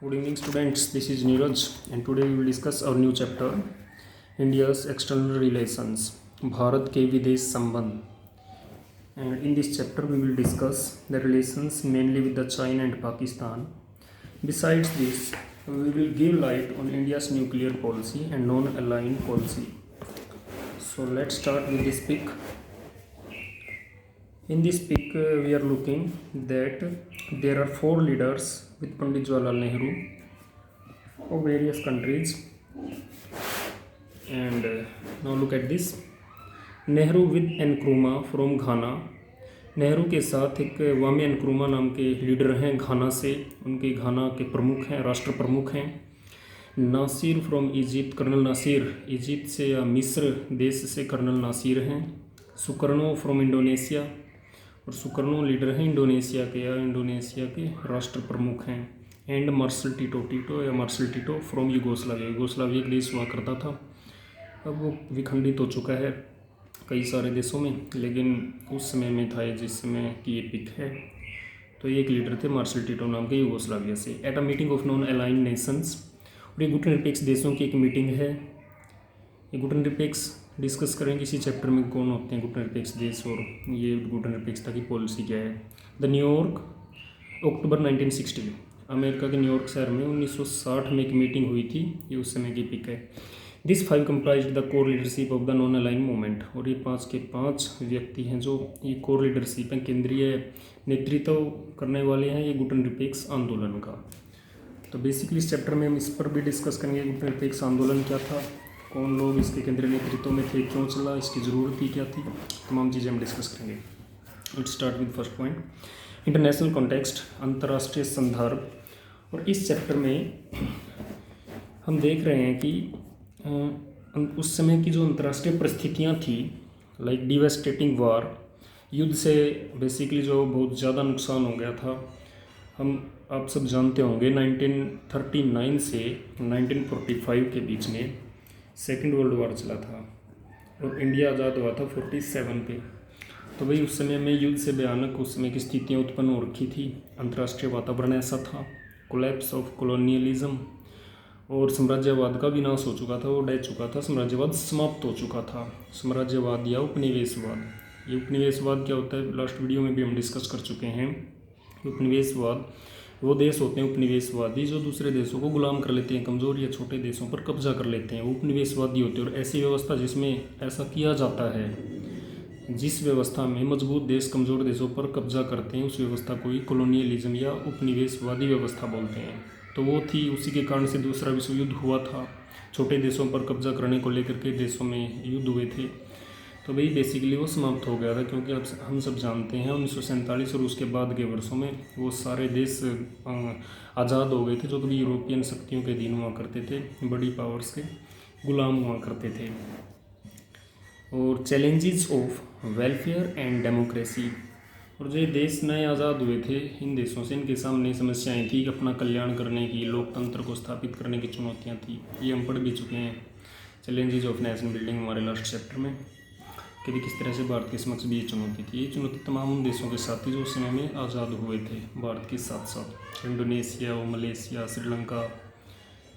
Good evening, students. This is Neeraj, and today we will discuss our new chapter, India's external relations, Bharat के विदेश संबंध. And in this chapter, we will discuss the relations mainly with the China and Pakistan. Besides this, we will give light on India's nuclear policy and non-aligned policy. So let's start with this pic. In this pic, we are looking that there are 4 leaders with Pandit Jawaharlal Nehru of various countries. And now look at this. Nehru with Nkrumah from Ghana. Nehru के साथ एक वामे नक्रुमा नाम के leader हैं घाना से, उनके घाना के प्रमुख हैं, राष्ट्र प्रमुख हैं. Nasser from Egypt, colonel Nasser Egypt से या मिस्र देश से कर्नल नासिर हैं. सुकर्नो फ्रॉम इंडोनेशिया, और सुकर्नो लीडर हैं इंडोनेशिया के या इंडोनेशिया के राष्ट्र प्रमुख हैं. एंड मार्शल टीटो या मार्शल टीटो फ्रॉम यूगोस्लाविया एक देश हुआ करता था, अब वो विखंडित हो चुका है कई सारे देशों में, लेकिन उस समय में था जिस समय की ये पिक है. तो ये एक लीडर थे मार्शल टीटो नाम के यूगोस्लाविया से. At a meeting of non aligned Nations, और ये गुटनिरपेक्ष देशों की एक मीटिंग है. ये गुटनिरपेक्ष डिस्कस करेंगे इसी चैप्टर में कौन होते हैं गुटनिरपेक्ष देश और ये गुटनिरपेक्षता की पॉलिसी क्या है. द न्यूयॉर्क, अक्टूबर 1960, अमेरिका के न्यूयॉर्क शहर में 1960 में एक मीटिंग हुई थी. ये उस समय की पिक है. This 5 comprised the core leadership of the non align movement, और ये 5 के 5 व्यक्ति हैं जो ये कोर लीडरशिप हैं, केंद्रीय नेतृत्व करने वाले हैं ये गुटनिरपेक्ष आंदोलन का. तो बेसिकली इस चैप्टर में हम इस पर भी डिस्कस करेंगे गुटनिरपेक्ष आंदोलन क्या था, कौन लोग इसके केंद्रीय नेतृत्व में थे, क्यों चला, इसकी ज़रूरत ही क्या थी, तमाम चीज़ें हम डिस्कस करेंगे. Let's start with first point, international context, अंतर्राष्ट्रीय संदर्भ. और इस चैप्टर में हम देख रहे हैं कि उस समय की जो अंतर्राष्ट्रीय परिस्थितियाँ थी, लाइक डिवास्टेटिंग वार, युद्ध से बेसिकली जो बहुत ज़्यादा नुकसान हो गया था. आप सब जानते होंगे 1939 से 1945 के बीच में सेकेंड वर्ल्ड वॉर चला था और इंडिया आज़ाद हुआ था 47 पे. तो भाई उस समय में युद्ध से भयानक उस समय की स्थितियाँ उत्पन्न हो रखी थी. अंतर्राष्ट्रीय वातावरण ऐसा था, कोलैप्स ऑफ कॉलोनियलिज्म, और साम्राज्यवाद का विनाश हो चुका था, वो डह चुका था, साम्राज्यवाद समाप्त हो चुका था. साम्राज्यवाद या उपनिवेशवाद, ये उपनिवेशवाद क्या होता है लास्ट वीडियो में भी हम डिस्कस कर चुके हैं. उपनिवेशवाद वो देश होते हैं उपनिवेशवादी जो दूसरे देशों को गुलाम कर लेते हैं, कमज़ोर या छोटे देशों पर कब्जा कर लेते हैं, वो उपनिवेशवादी होते हैं. और ऐसी व्यवस्था जिसमें ऐसा किया जाता है, जिस व्यवस्था में मजबूत देश कमज़ोर देशों पर कब्जा करते हैं, उस व्यवस्था को ही कॉलोनियलिज्म या उपनिवेशवादी व्यवस्था बोलते हैं. तो वो थी, उसी के कारण से दूसरा विश्व युद्ध हुआ था. छोटे देशों पर कब्जा करने को लेकर के देशों में युद्ध हुए थे. तो भाई बेसिकली वो समाप्त हो गया था, क्योंकि अब हम सब जानते हैं 1947 और उसके बाद के वर्षों में वो सारे देश आज़ाद हो गए थे जो कभी यूरोपियन शक्तियों के अधीन हुआ करते थे, बड़ी पावर्स के गुलाम हुआ करते थे. और challenges of welfare and democracy, और जो देश नए आज़ाद हुए थे इन देशों से, इनके सामने समस्याएं थी अपना कल्याण करने की, लोकतंत्र को स्थापित करने की चुनौतियाँ थी. ये हम पढ़ भी चुके हैं चैलेंजेस ऑफ नेशन बिल्डिंग हमारे लास्ट चैप्टर में, कि किस तरह से भारत के समक्ष भी ये चुनौती थी. ये चुनौती तमाम उन देशों के साथ थी जो उस समय में आज़ाद हुए थे भारत के साथ साथ, इंडोनेशिया, मलेशिया, श्रीलंका,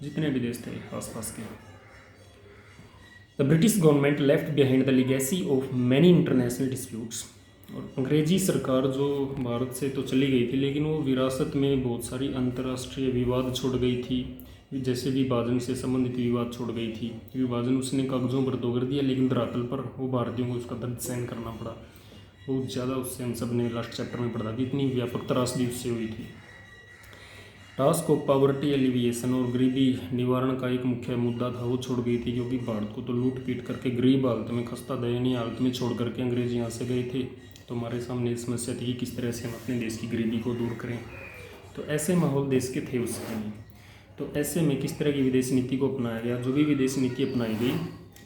जितने भी देश थे आसपास के. The British government left behind the legacy of many international disputes, और अंग्रेजी सरकार जो भारत से तो चली गई थी, लेकिन वो विरासत में बहुत सारी अंतर्राष्ट्रीय विवाद छोड़ गई थी. जैसे विभाजन से संबंधित विवाद छोड़ गई थी. विभाजन उसने कागजों पर तो कर दिया, लेकिन धरातल पर वो भारतीयों को उसका दर्द सहन करना पड़ा बहुत ज़्यादा. उससे हम सब ने लास्ट चैप्टर में पढ़ा कि इतनी व्यापक त्रासदी उससे हुई थी. टास्क ऑफ पॉवर्टी एलिविएशन, और गरीबी निवारण का एक मुख्य मुद्दा था, वो छोड़ गई थी, क्योंकि भारत को तो लूट पीट करके गरीब हालत में, खस्ता दयनीय हालत में छोड़ करके अंग्रेज यहाँ से गए थे. तो हमारे सामने समस्या थी कि किस तरह से हम अपने देश की गरीबी को दूर करें. तो ऐसे माहौल देश के थे उस समय. तो ऐसे में किस तरह की विदेश नीति को अपनाया गया, जो भी विदेश नीति अपनाई गई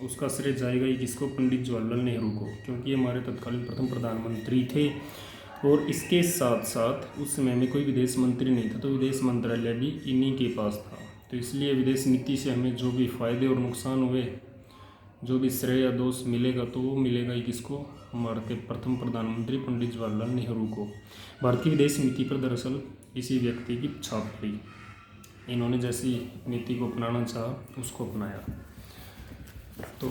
उसका श्रेय जाएगा ही किसको, पंडित जवाहरलाल नेहरू को, क्योंकि ये हमारे तत्कालीन प्रथम प्रधानमंत्री थे. और इसके साथ साथ उस समय में कोई विदेश मंत्री नहीं था, तो विदेश मंत्रालय भी इन्हीं के पास था. तो इसलिए विदेश नीति से हमें जो भी फ़ायदे और नुकसान हुए, जो भी श्रेय या दोष मिलेगा, तो वो मिलेगा ही किसको, हमारे के प्रथम प्रधानमंत्री पंडित जवाहरलाल नेहरू को. भारत की विदेश नीति पर दरअसल इसी व्यक्ति की छाप पड़ी. इन्होंने जैसी नीति को अपनाना चाहा उसको अपनाया। तो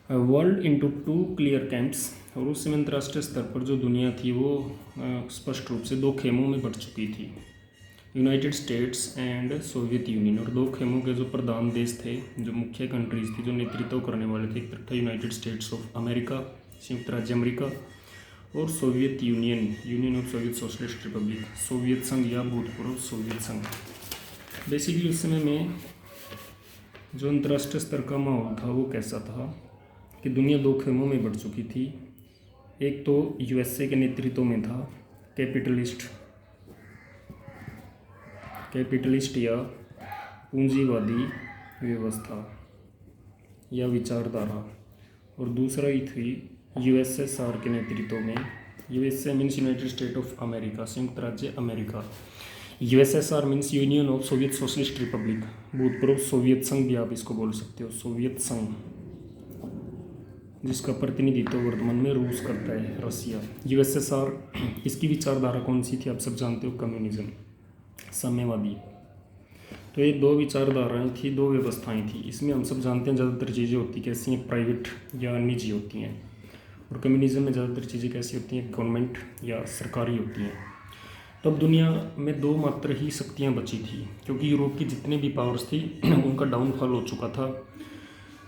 world into two clear camps, और उस समय अंतर्राष्ट्रीय स्तर पर जो दुनिया थी वो स्पष्ट रूप से दो खेमों में बढ़ चुकी थी, United states and Soviet union. और दो खेमों के जो प्रधान देश थे, जो मुख्य कंट्रीज थी, जो नेतृत्व करने वाले थे, एक तरफ था यूनाइटेड स्टेट्स ऑफ अमेरिका, संयुक्त राज्य अमेरिका, और Soviet union, union of Soviet socialist Republic, Soviet संघ या भूतपूर्व सोवियत संघ। बेसिकली उस समय में जो अंतर्राष्ट्रीय स्तर का माहौल था वो कैसा था कि दुनिया दो खेमों में बढ़ चुकी थी। एक तो यूएसए के नेतृत्व में था कैपिटलिस्ट या पूंजीवादी व्यवस्था या विचारधारा, और दूसरा ही थी यूएसएसआर के नेतृत्व में। USA means United state of America, संयुक्त राज्य America. USSR means union of Soviet socialist Republic, भूतपूर्व सोवियत संघ भी आप इसको बोल सकते हो, सोवियत संघ, जिसका प्रतिनिधित्व वर्तमान में रूस करता है, रसिया। यूएसएसआर, इसकी विचारधारा कौन सी थी आप सब जानते हो, कम्युनिज्म, साम्यवादी। तो ये दो विचारधाराएं थी, दो व्यवस्थाएं थी। इसमें हम सब जानते हैं ज़्यादातर चीज़ें होती कैसी हैं, प्राइवेट या निजी होती हैं, और कम्युनिज्म में ज़्यादातर चीज़ें कैसी होती हैं, गवर्नमेंट या सरकारी होती हैं। तब दुनिया में दो मात्र ही शक्तियाँ बची थी, क्योंकि यूरोप की जितने भी पावर्स थी उनका डाउनफॉल हो चुका था।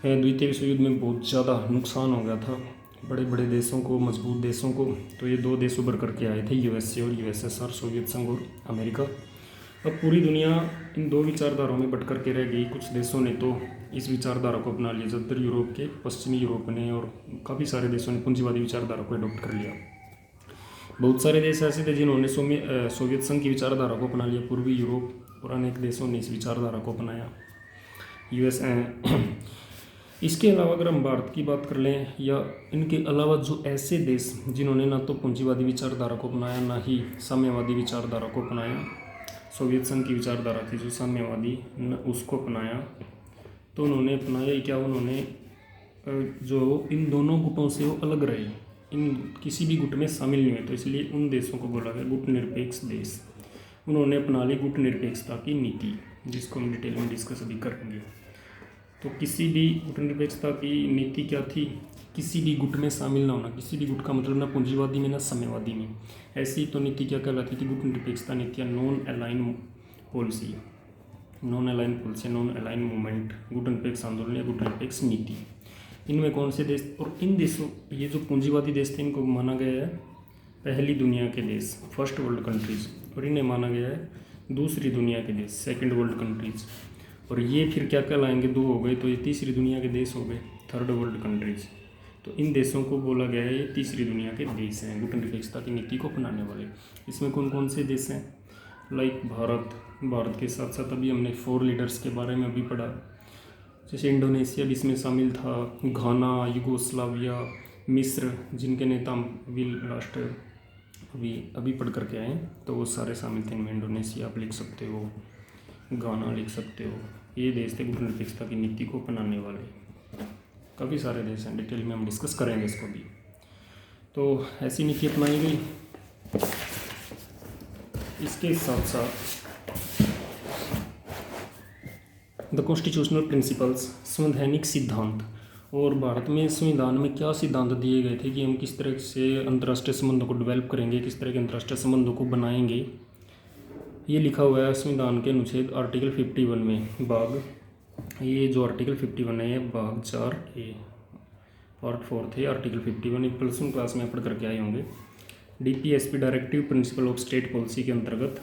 द्वितीय विश्व युद्ध में बहुत ज़्यादा नुकसान हो गया था बड़े बड़े देशों को, मजबूत देशों को। तो ये दो देश उभर करके आए थे, यूएसए और यूएसएसआर, सोवियत संघ और अमेरिका। अब पूरी दुनिया इन दो विचारधाराओं में बट करके रह गई। कुछ देशों ने तो इस विचारधारा को अपना लिया, ज़्यादातर यूरोप के, पश्चिमी यूरोप ने और काफ़ी सारे देशों ने पूंजीवादी विचारधारा को अडॉप्ट कर लिया। बहुत सारे देश ऐसे थे जिन्होंने सोवियत संघ की विचारधारा को अपना लिया, पूर्वी यूरोप, और अनेक देशों ने इस विचारधारा को अपनाया, यूएस। इसके अलावा अगर हम भारत की बात कर लें, या इनके अलावा जो ऐसे देश जिन्होंने ना तो पूंजीवादी विचारधारा को अपनाया ना ही साम्यवादी विचारधारा को अपनाया, सोवियत संघ की विचारधारा थी जो साम्यवादी, न उसको अपनाया, तो उन्होंने अपनाया क्या, उन्होंने जो इन दोनों गुटों से वो अलग रहे, इन किसी भी गुट में शामिल नहीं हुए, तो इसलिए उन देशों को बोला गया गुट निरपेक्ष देश। उन्होंने अपना ली गुट निरपेक्षता की नीति, जिसको हम डिटेल में डिस्कस अभी करेंगे। तो किसी भी गुट निरपेक्षता की नीति क्या थी, किसी भी गुट में शामिल ना होना। किसी भी गुट का मतलब ना पूंजीवादी में ना साम्यवादी में। ऐसी तो नीति क्या कहलाती थी, गुट निरपेक्षता नीति या non align policy, non align policy, non align movement, गुट निरपेक्ष आंदोलन या गुट निरपेक्ष नीति। इनमें कौन से देश, और इन देशों, ये जो पूंजीवादी देश थे इनको माना गया है पहली दुनिया के देश, फर्स्ट वर्ल्ड कंट्रीज, और इन्हें माना गया है दूसरी दुनिया के देश, सेकंड वर्ल्ड कंट्रीज। और ये फिर क्या कहलाएंगे, दो हो गए, तो ये तीसरी दुनिया के देश हो गए, थर्ड वर्ल्ड कंट्रीज। तो इन देशों को बोला गया है ये तीसरी दुनिया के देश हैं गुट निरपेक्षता की नीति को अपनाने वाले। इसमें कौन कौन से देश हैं, लाइक भारत के साथ साथ अभी हमने 4 लीडर्स के बारे में अभी पढ़ा, जैसे इंडोनेशिया भी इसमें शामिल था, घाना, युगोस्लाविया, मिस्र, जिनके नेता भी लास्ट अभी पढ़ करके आए, तो वो सारे शामिल थे इनमें। इंडोनेशिया आप लिख सकते हो, घाना लिख सकते हो, ये देश थे गुट निरपेक्षता की नीति को अपनाने वाले। काफ़ी सारे देश हैं, डिटेल में हम डिस्कस करेंगे इसको भी। तो ऐसी नीति अपनाई गई। इसके साथ साथ द कॉन्स्टिट्यूशनल प्रिंसिपल्स, संवैधानिक सिद्धांत, और भारत में संविधान में क्या सिद्धांत दिए गए थे कि हम किस तरह से अंतर्राष्ट्रीय संबंधों को डेवलप करेंगे, किस तरह के अंतर्राष्ट्रीय संबंधों को बनाएंगे, ये लिखा हुआ है संविधान के अनुच्छेद आर्टिकल 51 में, भाग, ये जो आर्टिकल 51 है ये भाग 4A पार्ट 4 थे आर्टिकल 51, एक प्लस 1 क्लास में पढ़ करके आए होंगे। DPSP directive principle of state policy के अंतर्गत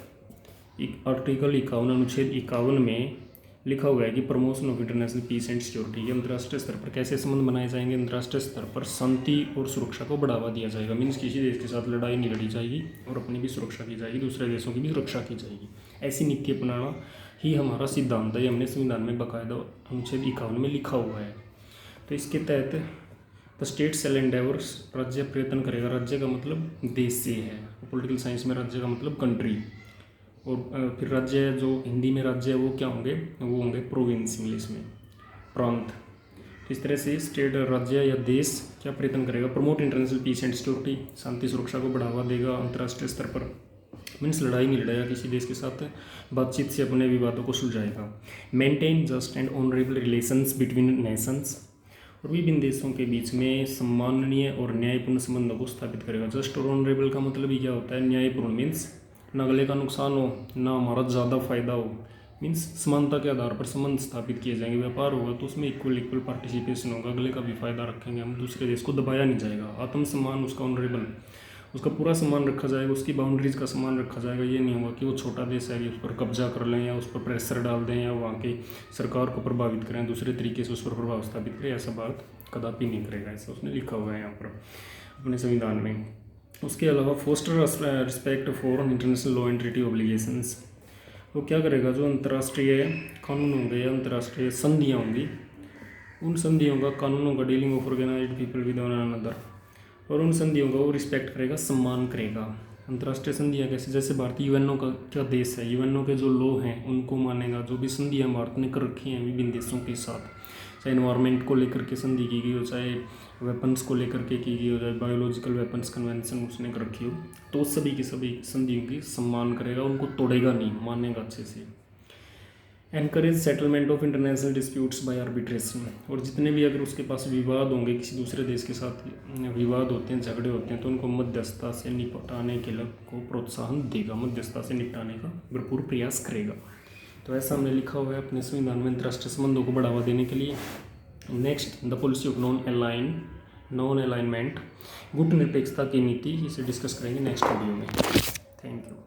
आर्टिकल 51 अनुच्छेद 51 में लिखा हुआ है कि promotion of international peace and security, अंतर्राष्ट्रीय स्तर पर कैसे संबंध बनाए जाएंगे, अंतर्राष्ट्रीय स्तर पर शांति और सुरक्षा को बढ़ावा दिया जाएगा। मीन्स किसी देश के साथ लड़ाई नहीं लड़ी जाएगी और अपनी भी सुरक्षा की जाएगी, दूसरे देशों की भी सुरक्षा की जाएगी। ऐसी नीति अपनाना ही हमारा सिद्धांत है, हमने संविधान में बाकायदा अनुच्छेद 51 में लिखा हुआ है। तो इसके तहत द स्टेट सेल एंडेवर्स, राज्य प्रयत्न करेगा, राज्य का मतलब देश से है, पॉलिटिकल साइंस में राज्य का मतलब कंट्री, और फिर राज्य जो हिंदी में राज्य है वो क्या होंगे, वो होंगे प्रोविंस, इंग्लिश में प्रांत। इस तरह से स्टेट, राज्य या देश क्या प्रयत्न करेगा, promote international peace and security, शांति सुरक्षा को बढ़ावा देगा अंतर्राष्ट्रीय स्तर पर, मीन्स लड़ाई नहीं लड़ेगा किसी देश के साथ, बातचीत से अपने विवादों को सुलझाएगा। Maintain just and honourable relations between nations, और विभिन्न देशों के बीच में सम्माननीय और न्यायपूर्ण संबंधों को स्थापित करेगा। जस्ट और ऑनरेबल का मतलब ही क्या होता है? न्यायपूर्ण मीन्स ना अगले का नुकसान हो ना हमारा ज़्यादा फायदा हो, मीन्स समानता के आधार पर संबंध स्थापित किए जाएंगे। व्यापार होगा तो उसमें इक्वल पार्टिसिपेशन होगा, अगले का भी फायदा रखेंगे हम, दूसरे देश को दबाया नहीं जाएगा। आत्मसम्मान उसका ऑनरेबल, उसका पूरा सम्मान रखा जाएगा, उसकी बाउंड्रीज का सम्मान रखा जाएगा। ये नहीं होगा कि वो छोटा देश है उस पर कब्जा कर लें या उस पर प्रेशर डाल दें या वहाँ की सरकार को प्रभावित करें, दूसरे तरीके से उस पर प्रभाव स्थापित करें, ऐसा बात कदापि नहीं करेगा। ऐसा उसने लिखा हुआ है यहाँ पर अपने संविधान में। उसके अलावा foster respect for international law and treaty obligations, वो क्या करेगा? जो अंतर्राष्ट्रीय कानून होंगे या अंतर्राष्ट्रीय संधियाँ होंगी, उन संधियों का, कानूनों का, dealing of organised people with one another, और उन संधियों का वो रिस्पेक्ट करेगा, सम्मान करेगा। अंतर्राष्ट्रीय संधियाँ कैसे? जैसे भारत यूएनओ का क्या देश है, यूएनओ के जो लॉ हैं उनको मानेगा। जो भी संधियाँ भारत ने कर रखी हैं विभिन्न देशों के साथ, चाहे एनवायरनमेंट को लेकर के संधि की गई हो, चाहे वेपन्स को लेकर के की गई हो, चाहे बायोलॉजिकल वेपन्स कन्वेंशन उसने कर रखी हो, तो सभी की सभी संधियों की सम्मान करेगा, उनको तोड़ेगा नहीं, मानेगा अच्छे से। Encourage settlement of international disputes by arbitration, और जितने भी अगर उसके पास विवाद होंगे, किसी दूसरे देश के साथ विवाद होते हैं, झगड़े होते हैं, तो उनको मध्यस्थता से निपटाने के लिए को प्रोत्साहन देगा, मध्यस्थता से निपटाने का भरपूर प्रयास करेगा। तो ऐसा हमने लिखा हुआ है अपने संविधान में अंतर्राष्ट्रीय संबंधों को बढ़ावा देने के लिए। Next, the policy of non alignment, गुट निरपेक्षता की नीति, इसे डिस्कस करेंगे नेक्स्ट वीडियो में। Thank you.